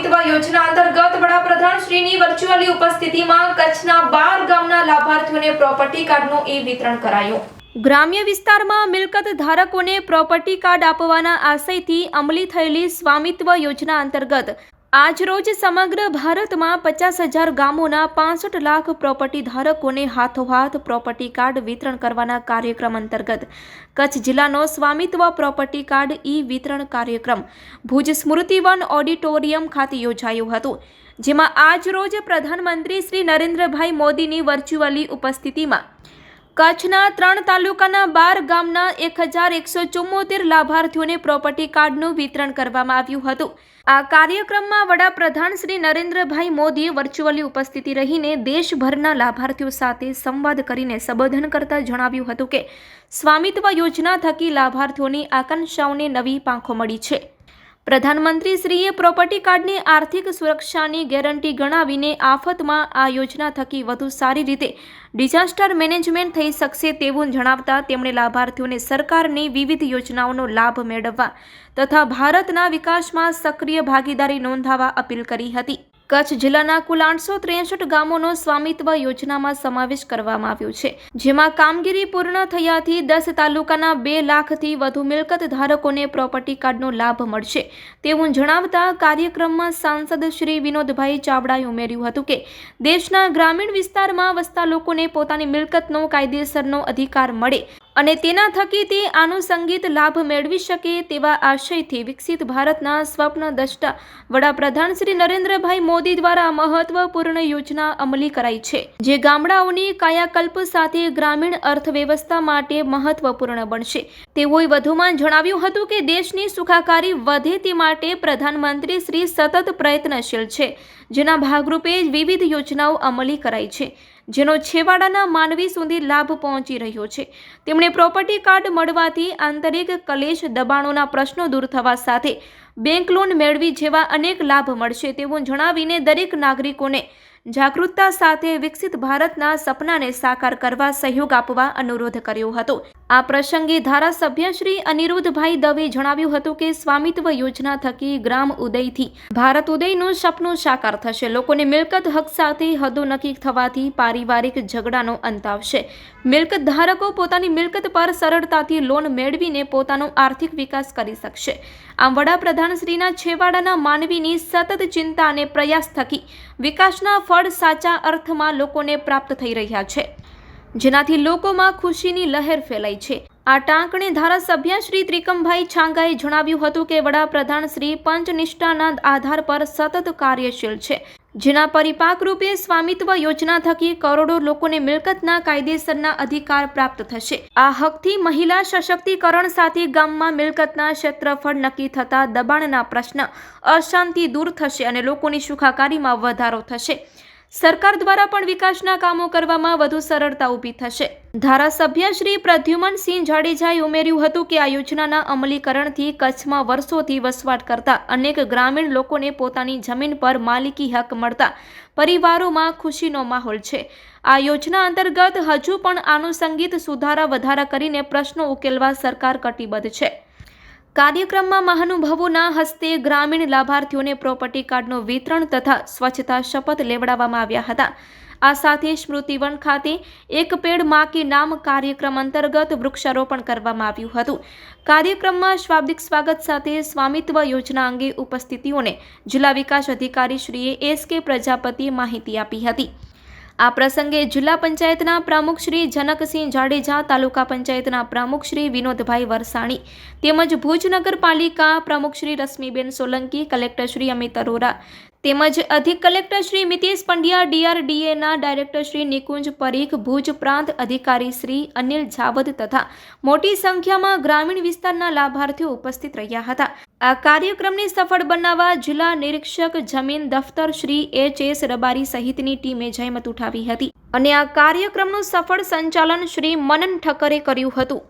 સ્વામિત્વ યોજના અંતર્ગત વડાપ્રધાન શ્રીની વર્ચ્યુઅલી ઉપસ્થિતિમાં કચ્છના 12 ગામના લાભાર્થીઓને પ્રોપર્ટી કાર્ડનું વિતરણ કરાયું। ગ્રામ્ય વિસ્તારમાં મિલકત ધારકોને પ્રોપર્ટી કાર્ડ આપવાના આશયથી અમલી થયેલી સ્વામિત્વ યોજના અંતર્ગત આજરોજ સમગ્ર ભારતમાં 50,000 ગામોના 65 લાખ પ્રોપર્ટી ધારકોને હાથોહાથ પ્રોપર્ટી કાર્ડ વિતરણ કરવાના કાર્યક્રમ અંતર્ગત કચ્છ જિલ્લાનો સ્વામિત્વ પ્રોપર્ટી કાર્ડ વિતરણ કાર્યક્રમ ભુજ સ્મૃતિવન ઓડિટોરિયમ ખાતે યોજાયો હતો, જેમાં આજરોજ પ્રધાનમંત્રી શ્રી નરેન્દ્રભાઈ મોદીની વર્ચ્યુઅલી ઉપસ્થિતિમાં કચ્છના 3 તાલુકાના 12 ગામના 1174 લાભાર્થીઓને પ્રોપર્ટી કાર્ડનું વિતરણ કરવામાં આવ્યું હતું। આ કાર્યક્રમમાં વડાપ્રધાન શ્રી નરેન્દ્રભાઈ મોદીએ વર્ચ્યુઅલી ઉપસ્થિતિ રહીને દેશભરના લાભાર્થીઓ સાથે સંવાદ કરીને સંબોધન કરતા જણાવ્યું હતું કે સ્વામિત્વ યોજના થકી લાભાર્થીઓની આકાંક્ષાઓને નવી પાંખો મળી છે। પ્રધાનમંત્રીશ્રીએ પ્રોપર્ટી કાર્ડને આર્થિક સુરક્ષાની ગેરંટી ગણાવીને આફતમાં આ યોજના થકી વધુ સારી રીતે ડિઝાસ્ટર મેનેજમેન્ટ થઈ શકશે તેવું જણાવતા તેમણે લાભાર્થીઓને સરકારની વિવિધ યોજનાઓનો લાભ મેળવવા તથા ભારતના વિકાસમાં સક્રિય ભાગીદારી નોંધાવવા અપીલ કરી હતી। કચ્છ જિલ્લાના કુલ 863 ગામોનો સ્વામિત્વ યોજનામાં સમાવેશ કરવામાં આવ્યો છે, જેમાં કામગીરી પૂર્ણ થયાથી 10 તાલુકાના 2 લાખથી વધુ મિલકત ધારકોને પ્રોપર્ટી કાર્ડનો લાભ મળશે તેવું જણાવતા કાર્યક્રમમાં સાંસદ શ્રી વિનોદભાઈ ચાવડાએ ઉમેર્યું હતું કે દેશના ગ્રામીણ વિસ્તારમાં વસતા લોકોને પોતાની મિલકતનો કાયદેસરનો અધિકાર મળે અને તેના થકી તે આનુષંગિક લાભ મેળવી શકે તેવા આશયથી વિકસિત ભારતના સ્વપ્નદ્રષ્ટા વડાપ્રધાન શ્રી નરેન્દ્રભાઈ મોદી દ્વારા મહત્વપૂર્ણ યોજના અમલી કરાઈ છે, જે ગામડાઓની કાયાકલ્પ સાથે ગ્રામીણ અર્થવ્યવસ્થા માટે મહત્વપૂર્ણ બનશે। તેઓએ વધુમાં જણાવ્યું હતું કે દેશની સુખાકારી વધે તે માટે પ્રધાનમંત્રી શ્રી સતત પ્રયત્નશીલ છે, જેના ભાગરૂપે વિવિધ યોજનાઓ અમલી કરાઈ છે, જેનો છેવાડાના માનવી સુધી લાભ પહોંચી રહ્યો છે। તેમણે પ્રોપર્ટી કાર્ડ મળવાથી આંતરિક કલેશ દબાણોના પ્રશ્નો દૂર થવા સાથે બેંક લોન મેળવી જેવા અનેક લાભ મળશે તેવું જણાવીને દરેક નાગરિકોને જાગૃતતા સાથે વિકસિત ભારતના સપનાને સાકાર કરવા સહયોગ આપવા અનુરોધ કર્યો હતો। આ પ્રસંગે ધારાસભ્ય શ્રી અનિરુદ્ધભાઈ દવે જણાવ્યું હતું કે સ્વામિત્વ યોજના થકી ગ્રામ ઉદયથી ભારત ઉદયનું સપનું સાકાર થશે। લોકોને મિલકત હક સાથે હદો નક્કી થવાથી પારિવારિક ઝઘડાનો અંત આવશે। મિલકત ધારકો પોતાની મિલકત પર સરળતાથી લોન મેળવીને પોતાનો આર્થિક વિકાસ કરી શકશે। આમ વડાપ્રધાન શ્રીના છેવાડાના માનવીની સતત ચિંતા અને પ્રયાસ થકી વિકાસના ફળ સાચા અર્થમાં લોકોને પ્રાપ્ત થઈ રહ્યા છે, જેનાથી લોકોમાં ખુશીની લહેર ફેલાઈ છે। આ ટાંકણે ધારાસભ્ય શ્રી ત્રિકમભાઈ છાંગાએ જણાવ્યું હતું કે વડાપ્રધાન શ્રી પંચનિષ્ઠાના આધાર પર સતત કાર્યશીલ છે, જેના પરિપાક રૂપે સ્વામિત્વ યોજના થકી કરોડો લોકોને મિલકતના કાયદેસરના અધિકાર પ્રાપ્ત થશે। આ હકથી મહિલા સશક્તિકરણ સાથે ગામમાં મિલકતના ક્ષેત્રફળ નક્કી થતા દબાણના પ્રશ્ન અશાંતિ દૂર થશે અને લોકોની સુખાકારીમાં વધારો થશે। સરકાર દ્વારા પણ વિકાસના કામો કરવામાં વધુ સરળતા ઊભી થશે। ધારાસભ્ય શ્રી પ્રદ્યુમનસિંહ જાડેજાએ ઉમેર્યું હતું કે આ યોજનાના અમલીકરણથી કચ્છમાં વર્ષોથી વસવાટ કરતા અનેક ગ્રામીણ લોકોને પોતાની જમીન પર માલિકી હક મળતા પરિવારોમાં ખુશીનો માહોલ છે। આ યોજના અંતર્ગત હજુ પણ આનુષંગિક સુધારા વધારા કરીને પ્રશ્નો ઉકેલવા સરકાર કટિબદ્ધ છે। કાર્યક્રમમાં મહાનુભાવોના હસ્તે ગ્રામીણ લાભાર્થીઓને પ્રોપર્ટી કાર્ડનું વિતરણ તથા સ્વચ્છતા શપથ લેવડાવવામાં આવ્યા હતા। આ સાથે સ્મૃતિવન ખાતે એક પેડ માં કે નામ કાર્યક્રમ અંતર્ગત વૃક્ષારોપણ કરવામાં આવ્યું હતું। કાર્યક્રમમાં શાબ્દિક સ્વાગત સાથે સ્વામિત્વ યોજના અંગે ઉપસ્થિતિઓને જિલ્લા વિકાસ અધિકારી શ્રીએ એસ.કે. પ્રજાપતિએ માહિતી આપી હતી। આ પ્રસંગે જિલ્લા પંચાયતના પ્રમુખ શ્રી જનકસિંહ જાડેજા, તાલુકા પંચાયતના પ્રમુખ શ્રી વિનોદભાઈ વરસાણી તેમજ ભુજ નગરપાલિકા પ્રમુખ શ્રી રશ્મિબેન સોલંકી, કલેક્ટર શ્રી અમિત અરોરા તેમજ અધિક કલેક્ટર શ્રી મિતેશ પંડ્યા, ડીઆરડીએના ડાયરેક્ટર શ્રી નિકુંજ પરીખ, ભુજ પ્રાંત અધિકારી શ્રી અનિલ ઝાવદ તથા મોટી સંખ્યામાં ગ્રામીણ વિસ્તારના લાભાર્થીઓ ઉપસ્થિત રહ્યા હતા। આ કાર્યક્રમને સફળ બનાવવા જિલ્લા નિરીક્ષક જમીન દફતર શ્રી એચ.એસ. રબારી સહિતની ટીમે જહેમત ઉઠાવી હતી અને આ કાર્યક્રમનું સફળ સંચાલન શ્રી મનન ઠક્કરે કર્યું હતું।